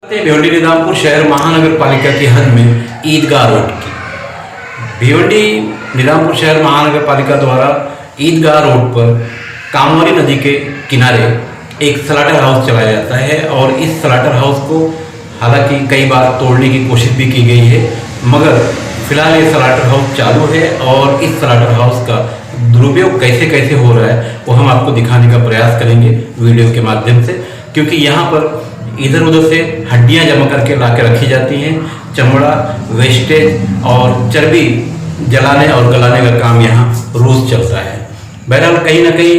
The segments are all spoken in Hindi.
भिवंडी निजामपुर शहर महानगर पालिका की हद में ईदगाह रोड की भिवंडी निजामपुर शहर महानगर पालिका द्वारा ईदगाह रोड पर कामवारी नदी के किनारे एक स्लाटर हाउस चलाया जाता है और इस स्लाटर हाउस को हालांकि कई बार तोड़ने की कोशिश भी की गई है, मगर फिलहाल ये स्लाटर हाउस चालू है और इस स्लाटर हाउस का दुरुपयोग कैसे कैसे हो रहा है वो हम आपको दिखाने का प्रयास करेंगे वीडियो के माध्यम से, क्योंकि यहाँ पर इधर उधर से हड्डियां जमा करके ला के रखी जाती हैं। चमड़ा, वेस्टेज और चर्बी जलाने और गलाने का काम यहाँ रोज चलता है। बहरहाल कहीं ना कहीं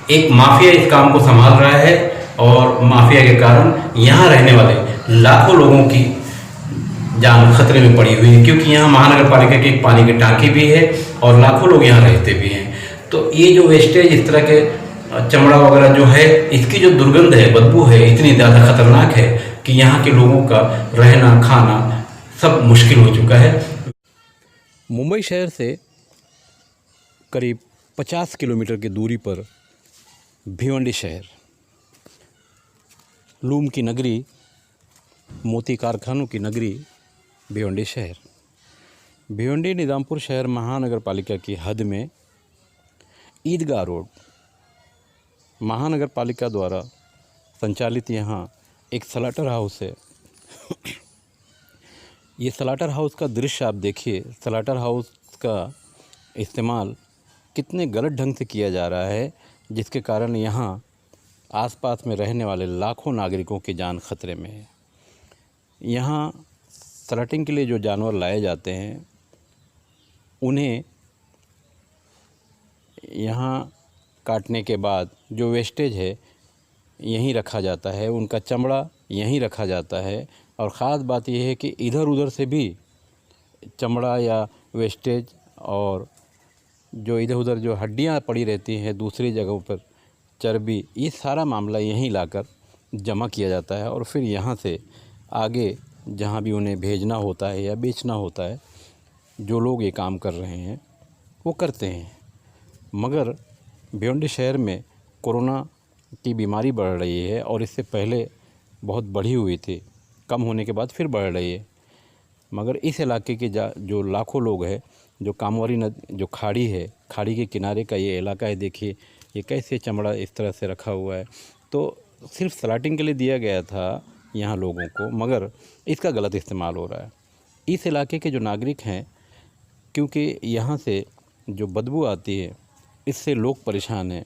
एक माफिया इस काम को संभाल रहा है और माफिया के कारण यहाँ रहने वाले लाखों लोगों की जान खतरे में पड़ी हुई है, क्योंकि यहाँ महानगर पालिका की एक पानी की टांकी भी है और लाखों लोग यहाँ रहते भी हैं। तो ये जो वेस्टेज इस तरह के चमड़ा वगैरह जो है, इसकी जो दुर्गंध है, बदबू है, इतनी ज़्यादा खतरनाक है कि यहाँ के लोगों का रहना खाना सब मुश्किल हो चुका है। मुंबई शहर से करीब 50 किलोमीटर की दूरी पर भिवंडी शहर, लूम की नगरी, मोती कारखानों की नगरी भिवंडी शहर। भिवंडी निजामपुर शहर महानगर पालिका की हद में ईदगाह रोड महानगर पालिका द्वारा संचालित यहाँ एक स्लाटर हाउस है। ये स्लाटर हाउस का दृश्य आप देखिए। स्लाटर हाउस का इस्तेमाल कितने गलत ढंग से किया जा रहा है, जिसके कारण यहाँ आसपास में रहने वाले लाखों नागरिकों की जान खतरे में है। यहाँ स्लटिंग के लिए जो जानवर लाए जाते हैं उन्हें यहाँ काटने के बाद जो वेस्टेज है यहीं रखा जाता है, उनका चमड़ा यहीं रखा जाता है। और ख़ास बात यह है कि इधर उधर से भी चमड़ा या वेस्टेज और जो इधर उधर जो हड्डियां पड़ी रहती हैं दूसरी जगहों पर, चर्बी, ये सारा मामला यहीं लाकर जमा किया जाता है और फिर यहाँ से आगे जहाँ भी उन्हें भेजना होता है या बेचना होता है, जो लोग ये काम कर रहे हैं वो करते हैं। मगर भिवंडी शहर में कोरोना की बीमारी बढ़ रही है और इससे पहले बहुत बढ़ी हुई थी, कम होने के बाद फिर बढ़ रही है। मगर इस इलाके के जो लाखों लोग हैं, जो कामवारी नदी, जो खाड़ी है, खाड़ी के किनारे का ये इलाका है, देखिए ये कैसे चमड़ा इस तरह से रखा हुआ है। तो सिर्फ स्लाटिंग के लिए दिया गया था यहाँ लोगों को, मगर इसका गलत इस्तेमाल हो रहा है। इस इलाके के जो नागरिक हैं, क्योंकि यहाँ से जो बदबू आती है इससे लोग परेशान हैं,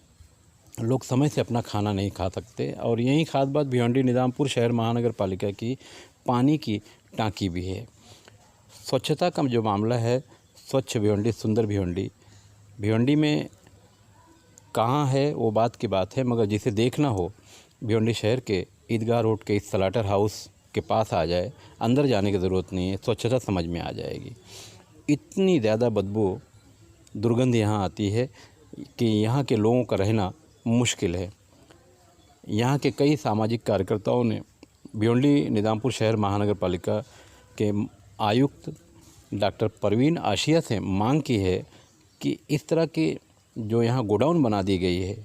लोग समय से अपना खाना नहीं खा सकते। और यही ख़ास बात भिवंडी निजामपुर शहर महानगर पालिका की पानी की टांकी भी है। स्वच्छता का जो मामला है, स्वच्छ भिवंडी सुंदर भिवंडी, भिवंडी में कहाँ है वो बात की बात है, मगर जिसे देखना हो भिवंडी शहर के ईदगाह रोड के इस स्लाटर हाउस के पास आ जाए, अंदर जाने की ज़रूरत नहीं है, स्वच्छता समझ में आ जाएगी। इतनी ज़्यादा बदबू, दुर्गंध यहाँ आती है कि यहाँ के लोगों का रहना मुश्किल है। यहाँ के कई सामाजिक कार्यकर्ताओं ने भिवंडी निजामपुर शहर महानगर पालिका के आयुक्त डॉक्टर परवीन आशिया से मांग की है कि इस तरह के जो यहाँ गोडाउन बना दी गई है,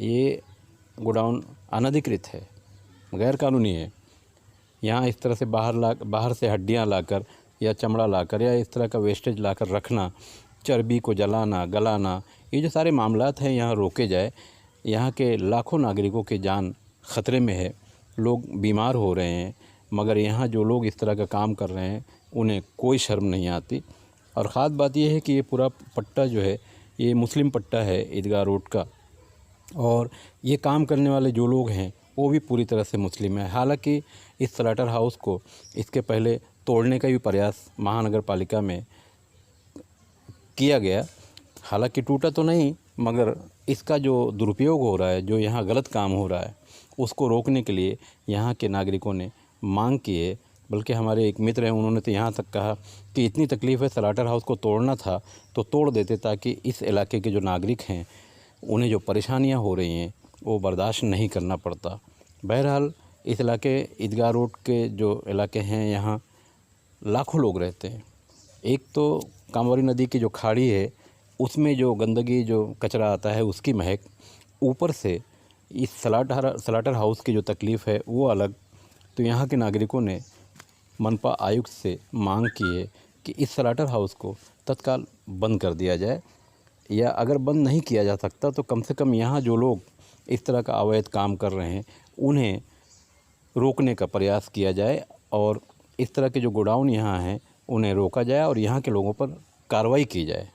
ये गोडाउन अनधिकृत है, गैर कानूनी है। यहाँ इस तरह से बाहर से हड्डियाँ लाकर या चमड़ा लाकर या इस तरह का वेस्टेज लाकर रखना, चर्बी को जलाना, गलाना, ये जो सारे मामलात हैं यहाँ रोके जाए। यहाँ के लाखों नागरिकों की जान ख़तरे में है, लोग बीमार हो रहे हैं, मगर यहाँ जो लोग इस तरह का काम कर रहे हैं उन्हें कोई शर्म नहीं आती। और ख़ास बात यह है कि ये पूरा पट्टा जो है ये मुस्लिम पट्टा है ईदगाह रोड का, और ये काम करने वाले जो लोग हैं वो भी पूरी तरह से मुस्लिम है। हालांकि इस स्लाटर हाउस को इसके पहले तोड़ने का भी प्रयास महानगर पालिका में किया गया, हालांकि टूटा तो नहीं, मगर इसका जो दुरुपयोग हो रहा है, जो यहाँ गलत काम हो रहा है, उसको रोकने के लिए यहाँ के नागरिकों ने मांग की है। बल्कि हमारे एक मित्र हैं, उन्होंने तो यहाँ तक कहा कि इतनी तकलीफ़ है, स्लाटर हाउस को तोड़ना था तो तोड़ देते, ताकि इस इलाके के जो नागरिक हैं उन्हें जो परेशानियाँ हो रही हैं वो बर्दाश्त नहीं करना पड़ता। बहरहाल इस इलाके ईदगाह रोड के जो इलाके हैं, यहाँ लाखों लोग रहते हैं। एक तो कामवारी नदी की जो खाड़ी है उसमें जो गंदगी, जो कचरा आता है उसकी महक, ऊपर से इस स्लाटर हाउस की जो तकलीफ़ है वो अलग, तो यहाँ के नागरिकों ने मनपा आयुक्त से मांग की है कि इस स्लाटर हाउस को तत्काल बंद कर दिया जाए, या अगर बंद नहीं किया जा सकता तो कम से कम यहाँ जो लोग इस तरह का अवैध काम कर रहे हैं उन्हें रोकने का प्रयास किया जाए और इस तरह के जो गोडाउन यहाँ हैं उन्हें रोका जाए और यहाँ के लोगों पर कार्रवाई की जाए।